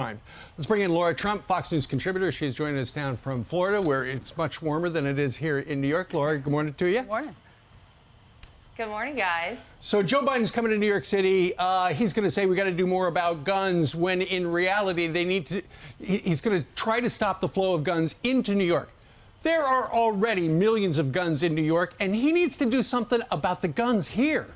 Let's bring in Lara Trump, Fox News contributor. She's joining us down from Florida, where it's much warmer than it is here in New York. Lara, good morning to you. Good morning. Good morning, guys. So Joe Biden's coming to New York City. He's going to say we got to do more about guns, when in reality they need to. He's going to try to stop the flow of guns into New York. There are already millions of guns in New York, and he needs to do something about the guns here.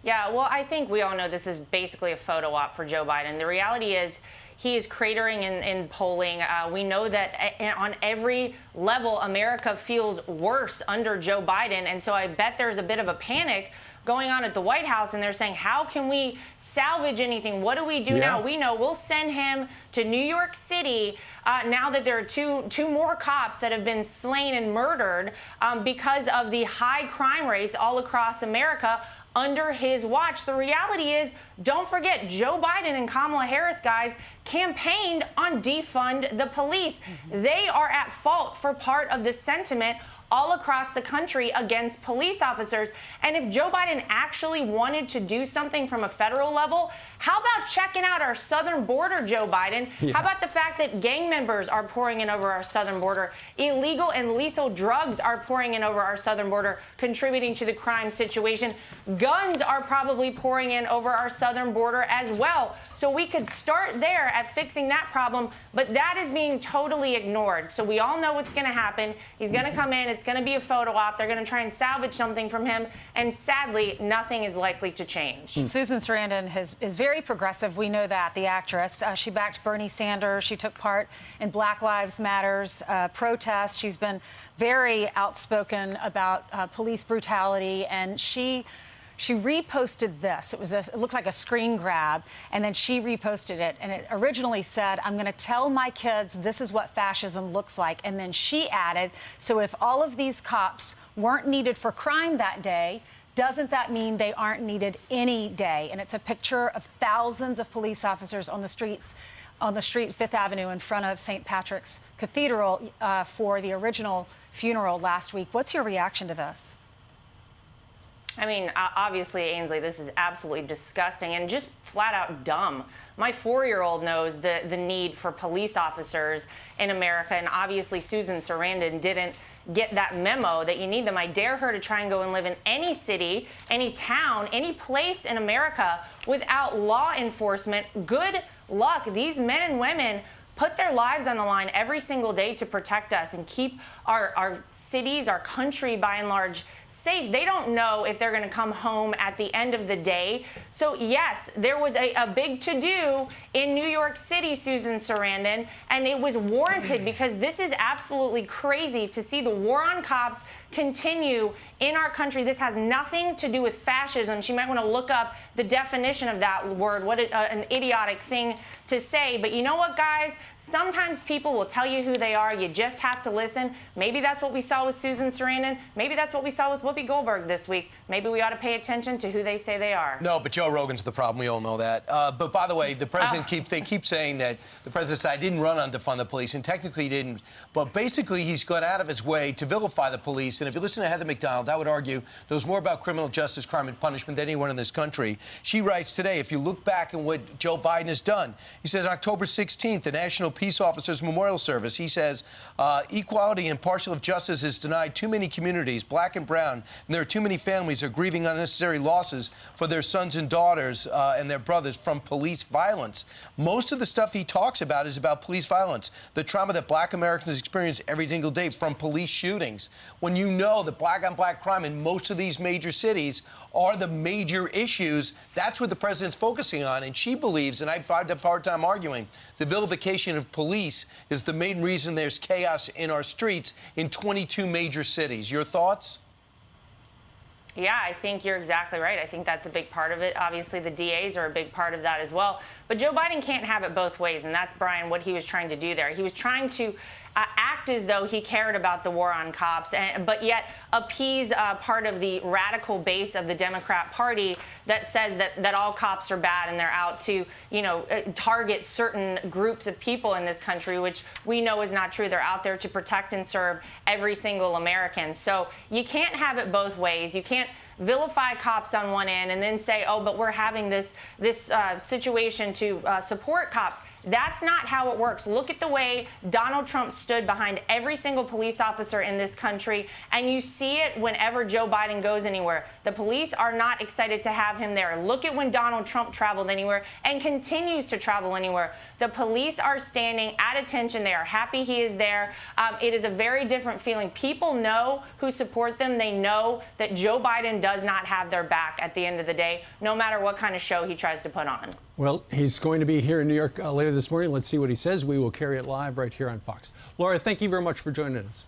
Yeah, well, I think we all know this is basically a photo op for Joe Biden. The reality is he is cratering in polling. We know that on every level, America feels worse under Joe Biden. And so I bet there's a bit of a panic going on at the White House, and they're saying, how can we salvage anything? What do we do now? We know we'll send him to New York City now that there are two more cops that have been slain and murdered because of the high crime rates all across America under his watch. The reality is, don't forget, Joe Biden and Kamala Harris, guys, campaigned on defund the police. They are at fault for part of the sentiment all across the country against police officers. And if Joe Biden actually wanted to do something from a federal level, how about checking out our southern border, Joe Biden? How about the fact that gang members are pouring in over our southern border? Illegal and lethal drugs are pouring in over our southern border, contributing to the crime situation. Guns are probably pouring in over our southern border as well. So we could start there at fixing that problem, but that is being totally ignored. So we all know what's going to happen. He's going to come in. It's going to be a photo op. They're going to try and salvage something from him. And sadly, nothing is likely to change. Susan Sarandon is very progressive. We know that, the actress. She backed Bernie Sanders. She took part in Black Lives Matter's protests. She's been very outspoken about police brutality. And she reposted this. It looked like a screen grab, and then she reposted it. And it originally said, I'm going to tell my kids this is what fascism looks like. And then she added, so if all of these cops weren't needed for crime that day, doesn't that mean they aren't needed any day? And it's a picture of thousands of police officers on the street, Fifth Avenue, in front of St. Patrick's Cathedral for the original funeral last week. What's your reaction to this? I mean, obviously, Ainsley, this is absolutely disgusting and just flat out dumb. My 4-year-old knows the need for police officers in America, and obviously Susan Sarandon didn't get that memo that you need them. I dare her to try and go and live in any city, any town, any place in America without law enforcement. Good luck. These men and women put their lives on the line every single day to protect us and keep our cities, our country, by and large, safe. They don't know if they're going to come home at the end of the day. So, yes, there was a big to-do in New York City, Susan Sarandon, and it was warranted because this is absolutely crazy to see the war on cops continue in our country. This has nothing to do with fascism. She might want to look up the definition of that word. What an idiotic thing to say. But you know what, guys? Sometimes people will tell you who they are. You just have to listen. Maybe that's what we saw with Susan Sarandon. Maybe that's what we saw with Whoopi Goldberg this week. Maybe we ought to pay attention to who they say they are. No, but Joe Rogan's the problem. We all know that. But by the way, the president they keep saying that the president said, I didn't run on defund the police, and technically he didn't. But basically, he's gone out of his way to vilify the police. And if you listen to Heather McDonald, I would argue knows more about criminal justice, crime, and punishment than anyone in this country. She writes today, if you look back at what Joe Biden has done, he says on October 16th, the National Peace Officers Memorial Service, he says, equality and impartial of justice is denied too many communities, black and brown, and there are too many families who are grieving unnecessary losses for their sons and daughters and their brothers from police violence. Most of the stuff he talks about is about police violence, the trauma that black Americans experience every single day from police shootings. When you know that black-on-black crime in most of these major cities are the major issues, that's what the president's focusing on. And she believes, and I've had a hard time arguing, the vilification of police is the main reason there's chaos in our streets in 22 major cities. Your thoughts? Yeah, I think you're exactly right. I think that's a big part of it. Obviously, the DAs are a big part of that as well. But Joe Biden can't have it both ways, and that's, Brian, what he was trying to do there. He was trying to act as though he cared about the war on cops, but yet appease part of the radical base of the Democrat Party that says that all cops are bad and they're out to, target certain groups of people in this country, which we know is not true. They're out there to protect and serve every single American. So you can't have it both ways. You can't vilify cops on one end and then say, oh, but we're having this situation to support cops. That's not how it works. Look at the way Donald Trump stood behind every single police officer in this country, and you see it whenever Joe Biden goes anywhere. The police are not excited to have him there. Look at when Donald Trump traveled anywhere and continues to travel anywhere. The police are standing at attention. They are happy he is there. It is a very different feeling. People know who support them. They know that Joe Biden does not have their back at the end of the day, no matter what kind of show he tries to put on. Well, he's going to be here in New York later this morning. Let's see what he says. We will carry it live right here on Fox. Laura, thank you very much for joining us.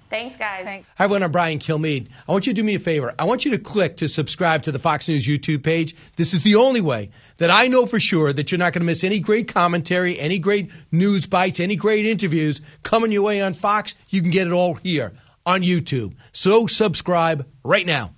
Thanks, guys. Thanks. Hi, everyone. I'm Brian Kilmeade. I want you to do me a favor. I want you to click to subscribe to the Fox News YouTube page. This is the only way that I know for sure that you're not going to miss any great commentary, any great news bites, any great interviews coming your way on Fox. You can get it all here on YouTube. So subscribe right now.